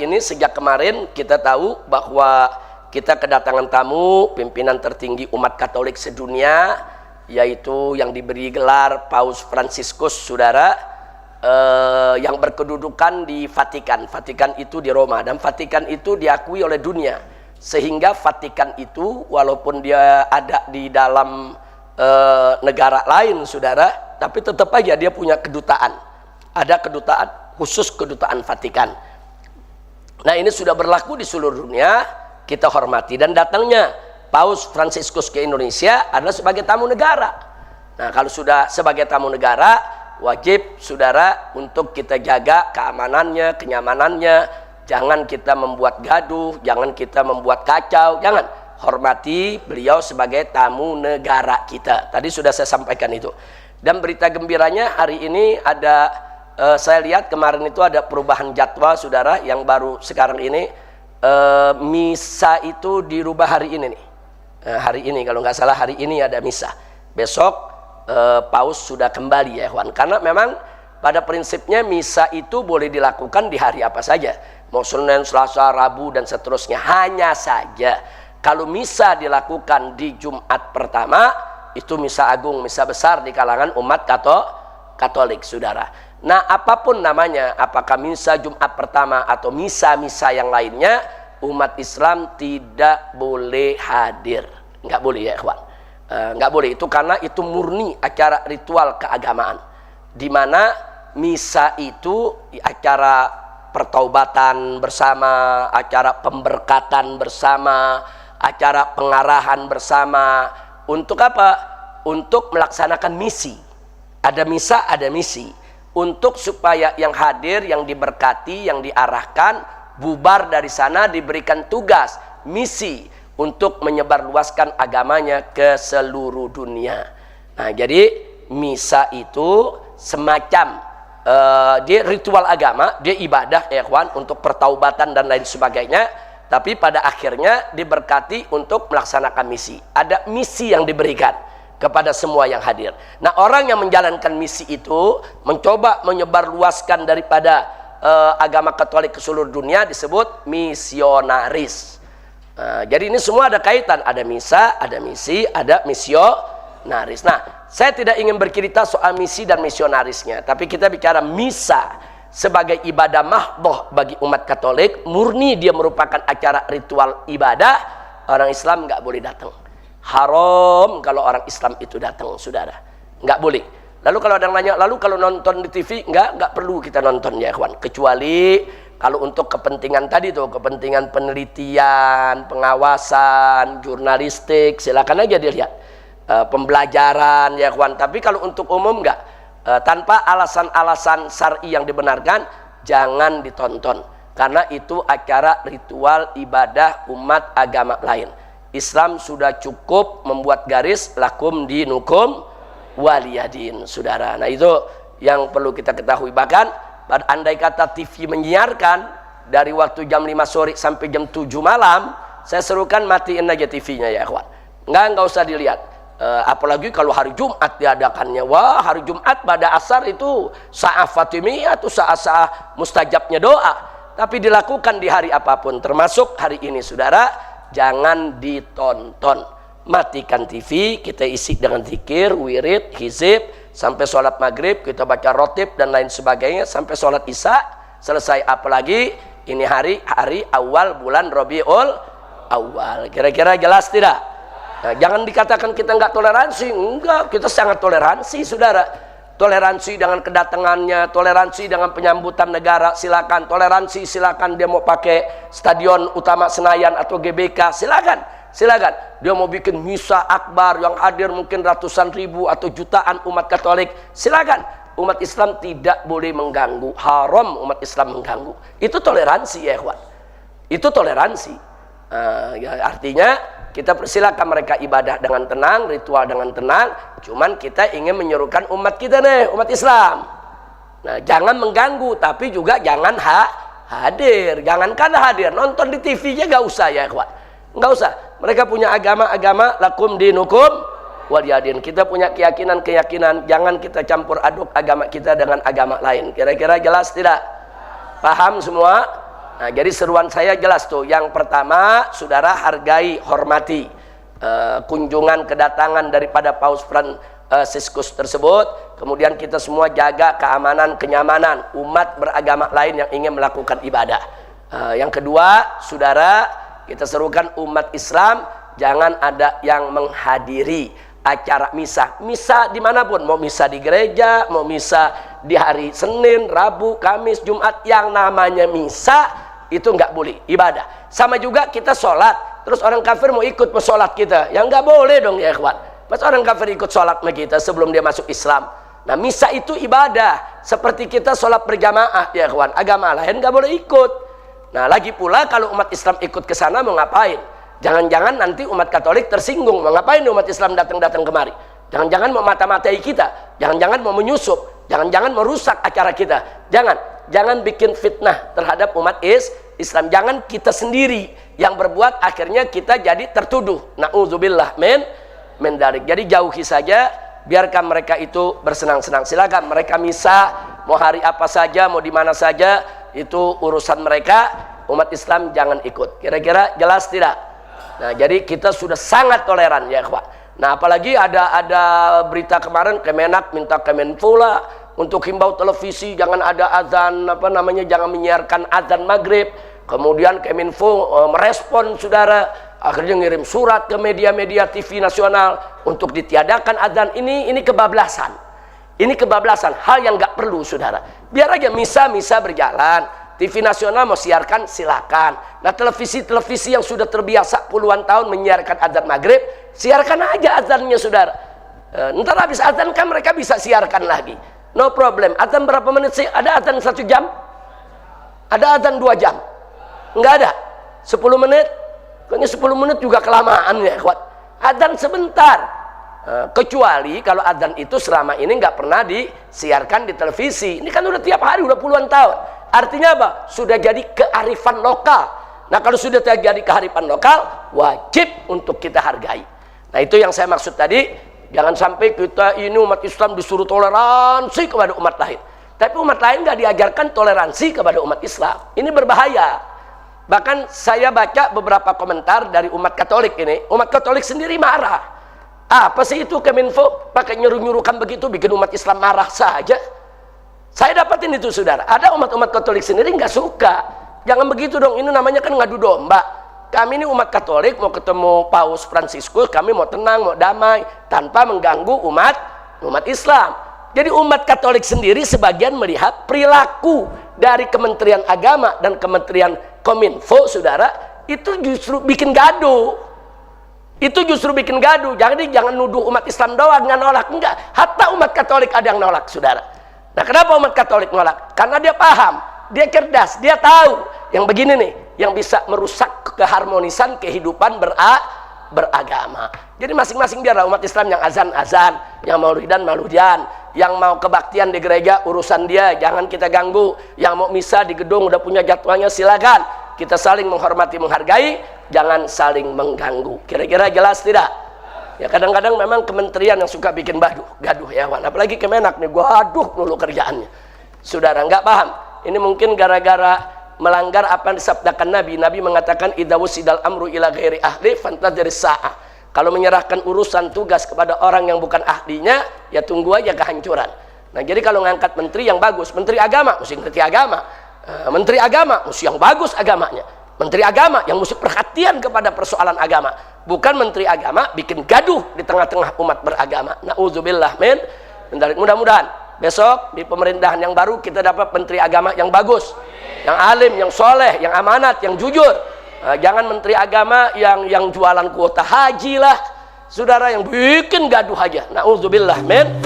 hari ini sejak kemarin kita tahu bahwa kita kedatangan tamu pimpinan tertinggi umat Katolik sedunia, yaitu yang diberi gelar Paus Fransiskus, saudara, yang berkedudukan di Vatikan. Vatikan itu di Roma, dan Vatikan itu diakui oleh dunia, sehingga Vatikan itu walaupun dia ada di dalam negara lain, saudara, tapi tetap aja dia punya kedutaan. Ada kedutaan khusus, kedutaan Vatikan. Nah, ini sudah berlaku di seluruh dunia, kita hormati. Dan datangnya Paus Fransiskus ke Indonesia adalah sebagai tamu negara. Nah, kalau sudah sebagai tamu negara, wajib saudara untuk kita jaga keamanannya, kenyamanannya. Jangan kita membuat gaduh, jangan kita membuat kacau, jangan. Hormati beliau sebagai tamu negara kita. Tadi sudah saya sampaikan itu. Dan berita gembiranya hari ini ada, saya lihat kemarin itu ada perubahan jadwal, saudara, yang baru sekarang ini. Misa itu dirubah hari ini nih. Hari ini kalau nggak salah hari ini ada misa. Besok Paus sudah kembali ya, Ikhwan. Karena memang pada prinsipnya misa itu boleh dilakukan di hari apa saja. Mau Senin, Selasa, Rabu dan seterusnya. Hanya saja kalau misa dilakukan di Jumat pertama, itu misa agung, misa besar di kalangan umat Katolik, saudara. Nah, apapun namanya, apakah misa Jumat pertama atau misa-misa yang lainnya, umat Islam tidak boleh hadir. Nggak boleh ya, ikhwan. Nggak boleh, itu karena itu murni acara ritual keagamaan. Di mana misa itu acara pertaubatan bersama, acara pemberkatan bersama, acara pengarahan bersama. Untuk apa? Untuk melaksanakan misi. Ada misa, ada misi. Untuk supaya yang hadir, yang diberkati, yang diarahkan, bubar dari sana, diberikan tugas, misi untuk menyebarluaskan agamanya ke seluruh dunia. Nah, jadi misa itu semacam dia ritual agama, dia ibadah ya kawan, untuk pertaubatan dan lain sebagainya. Tapi pada akhirnya diberkati untuk melaksanakan misi. Ada misi yang diberikan kepada semua yang hadir. Nah, orang yang menjalankan misi itu mencoba menyebarluaskan daripada agama Katolik ke seluruh dunia disebut misionaris. Jadi ini semua ada kaitan, ada misa, ada misi, ada misionaris. Nah, saya tidak ingin bercerita soal misi dan misionarisnya, tapi kita bicara misa sebagai ibadah mahdhah bagi umat Katolik, murni dia merupakan acara ritual ibadah. Orang Islam nggak boleh datang. Haram kalau orang Islam itu datang, saudara. Nggak boleh. Lalu kalau ada yang nanya, lalu kalau nonton di TV, nggak perlu kita nonton ya, kawan. Kecuali kalau untuk kepentingan tadi tuh, kepentingan penelitian, pengawasan, jurnalistik, silakan aja dilihat. Pembelajaran ya, kawan. Tapi kalau untuk umum nggak. Tanpa alasan-alasan syar'i yang dibenarkan, jangan ditonton. Karena itu acara ritual ibadah umat agama lain. Islam sudah cukup membuat garis lakum dinukum waliyadin, saudara. Nah, itu yang perlu kita ketahui. Bahkan andai kata TV menyiarkan dari waktu jam 5 sore sampai jam 7 malam, saya serukan matiin aja TV-nya ya, kawan. Nggak usah dilihat. Apalagi kalau hari Jumat diadakannya. Wah, hari Jumat pada asar itu sa'ah Fatimiyah, itu sa'ah mustajabnya doa. Tapi dilakukan di hari apapun, termasuk hari ini, saudara. Jangan ditonton. Matikan TV, kita isi dengan zikir, wirid, hizib, sampai sholat maghrib kita baca rotib dan lain sebagainya, sampai sholat isya selesai. Apalagi ini hari awal bulan Rabiul Awal. Kira-kira jelas tidak? Nah, jangan dikatakan kita nggak toleransi. Enggak, kita sangat toleransi, saudara. Toleransi dengan kedatangannya, toleransi dengan penyambutan negara, silakan. Toleransi, silakan. Dia mau pakai stadion utama Senayan atau GBK, silakan. Silakan. Dia mau bikin misa akbar yang hadir mungkin ratusan ribu atau jutaan umat Katolik, silakan. Umat Islam tidak boleh mengganggu. Haram umat Islam mengganggu. Itu toleransi ya, kawan. Itu toleransi. Ya, artinya kita persilakan mereka ibadah dengan tenang, ritual dengan tenang. Cuman kita ingin menyerukan umat kita nih, umat Islam. Nah, jangan mengganggu, tapi juga jangan hadir. Jangankan hadir, nonton di TV-nya nggak usah ya, kawan. Nggak usah. Mereka punya agama lakum dinukum waliyadin. Kita punya keyakinan, jangan kita campur aduk agama kita dengan agama lain. Kira-kira jelas tidak? Paham semua? Nah, jadi seruan saya jelas tuh. Yang pertama, saudara hargai, hormati kunjungan kedatangan daripada Paus Fransiskus tersebut. Kemudian kita semua jaga keamanan, kenyamanan umat beragama lain yang ingin melakukan ibadah. Yang kedua, saudara, kita serukan umat Islam jangan ada yang menghadiri acara misa. Misa dimanapun, mau misa di gereja, mau misa di hari Senin, Rabu, Kamis, Jumat, yang namanya misa itu nggak boleh ibadah. Sama juga kita sholat, terus orang kafir mau ikut sholat kita, yang nggak boleh dong ya ikhwan. Pas orang kafir ikut sholat sama kita sebelum dia masuk Islam. Nah, misa itu ibadah, seperti kita sholat berjamaah ya ikhwan. Agama lain nggak boleh ikut. Nah, lagi pula kalau umat Islam ikut ke sana mau ngapain? Jangan-jangan nanti umat Katolik tersinggung. Mau ngapain umat Islam datang-datang kemari? Jangan-jangan mau mata-matai kita. Jangan-jangan mau menyusup. Jangan-jangan merusak acara kita. Jangan bikin fitnah terhadap umat Islam. Jangan kita sendiri yang berbuat akhirnya kita jadi tertuduh. Na'udzubillah min dzalik. Jadi jauhi saja, biarkan mereka itu bersenang-senang. Silakan mereka misa, mau hari apa saja, mau di mana saja, itu urusan mereka. Umat Islam jangan ikut. Kira-kira jelas tidak? Nah, jadi kita sudah sangat toleran ya, Pak. Nah, apalagi ada berita kemarin Kemenak minta Kemenfo lah untuk himbau televisi jangan ada azan jangan menyiarkan azan maghrib. Kemudian Kemenfo merespon saudara, akhirnya ngirim surat ke media-media TV nasional untuk ditiadakan azan. Ini kebablasan. Ini kebablasan, hal yang nggak perlu saudara. Biar aja misa berjalan. TV nasional mau siarkan silakan. Nah, televisi-televisi yang sudah terbiasa puluhan tahun menyiarkan azan maghrib, siarkan aja azannya saudara. Ntar habis azan kan mereka bisa siarkan lagi, no problem. Azan berapa menit sih? Ada azan 1 jam? Ada azan 2 jam? Enggak ada. 10 menit? Kayaknya 10 menit juga kelamaan ya kuat. Azan sebentar. Kecuali kalau azan itu selama ini nggak pernah disiarkan di televisi. Ini kan udah tiap hari, udah puluhan tahun. Artinya apa? Sudah jadi kearifan lokal. Nah, kalau sudah jadi kearifan lokal, wajib untuk kita hargai. Nah, itu yang saya maksud tadi. Jangan sampai kita ini umat Islam disuruh toleransi kepada umat lain. Tapi umat lain nggak diajarkan toleransi kepada umat Islam. Ini berbahaya. Bahkan saya baca beberapa komentar dari umat Katolik ini. Umat Katolik sendiri marah. Apa sih itu Kemenfo? Pakai nyuruh-nyuruhkan begitu, bikin umat Islam marah saja. Saya dapatin itu saudara. Ada umat-umat Katolik sendiri nggak suka. Jangan begitu dong. Ini namanya kan ngadu domba. Kami ini umat Katolik mau ketemu Paus Fransiskus, kami mau tenang, mau damai, tanpa mengganggu umat Islam. Jadi umat Katolik sendiri sebagian melihat perilaku dari Kementerian Agama dan Kementerian Kominfo, saudara, itu justru bikin gaduh. Itu justru bikin gaduh. Jadi jangan nuduh umat Islam doang nggak nolak, enggak. Hatta umat Katolik ada yang nolak, saudara. Nah, kenapa umat Katolik nolak? Karena dia paham, dia cerdas, dia tahu yang begini nih, yang bisa merusak keharmonisan kehidupan beragama. Jadi masing-masing biarlah umat Islam yang azan, yang maulidan, yang mau kebaktian di gereja urusan dia, jangan kita ganggu. Yang mau misa di gedung udah punya jadwalnya, silakan. Kita saling menghormati, menghargai, jangan saling mengganggu. Kira-kira jelas tidak? Ya, kadang-kadang memang kementerian yang suka bikin gaduh ya, Wan. Apalagi Kemenak nih, gaduh dulu kerjaannya. Saudara nggak paham. Ini mungkin gara-gara melanggar apa yang disabdakan Nabi. Nabi mengatakan idza wusidal amru ila ghairi ahli fantadhiris sa'ah. Kalau menyerahkan urusan tugas kepada orang yang bukan ahlinya, ya tunggu aja kehancuran. Nah, jadi kalau ngangkat menteri yang bagus, menteri agama mesti ngerti agama. Menteri agama mesti yang bagus agamanya. Menteri agama yang mesti perhatian kepada persoalan agama. Bukan menteri agama bikin gaduh di tengah-tengah umat beragama. Na'udzubillah min dzalik. Mudah-mudahan besok di pemerintahan yang baru kita dapat menteri agama yang bagus, yang alim, yang soleh, yang amanat, yang jujur. Jangan menteri agama yang jualan kuota haji lah, saudara, yang bikin gaduh aja. Na'udzubillah min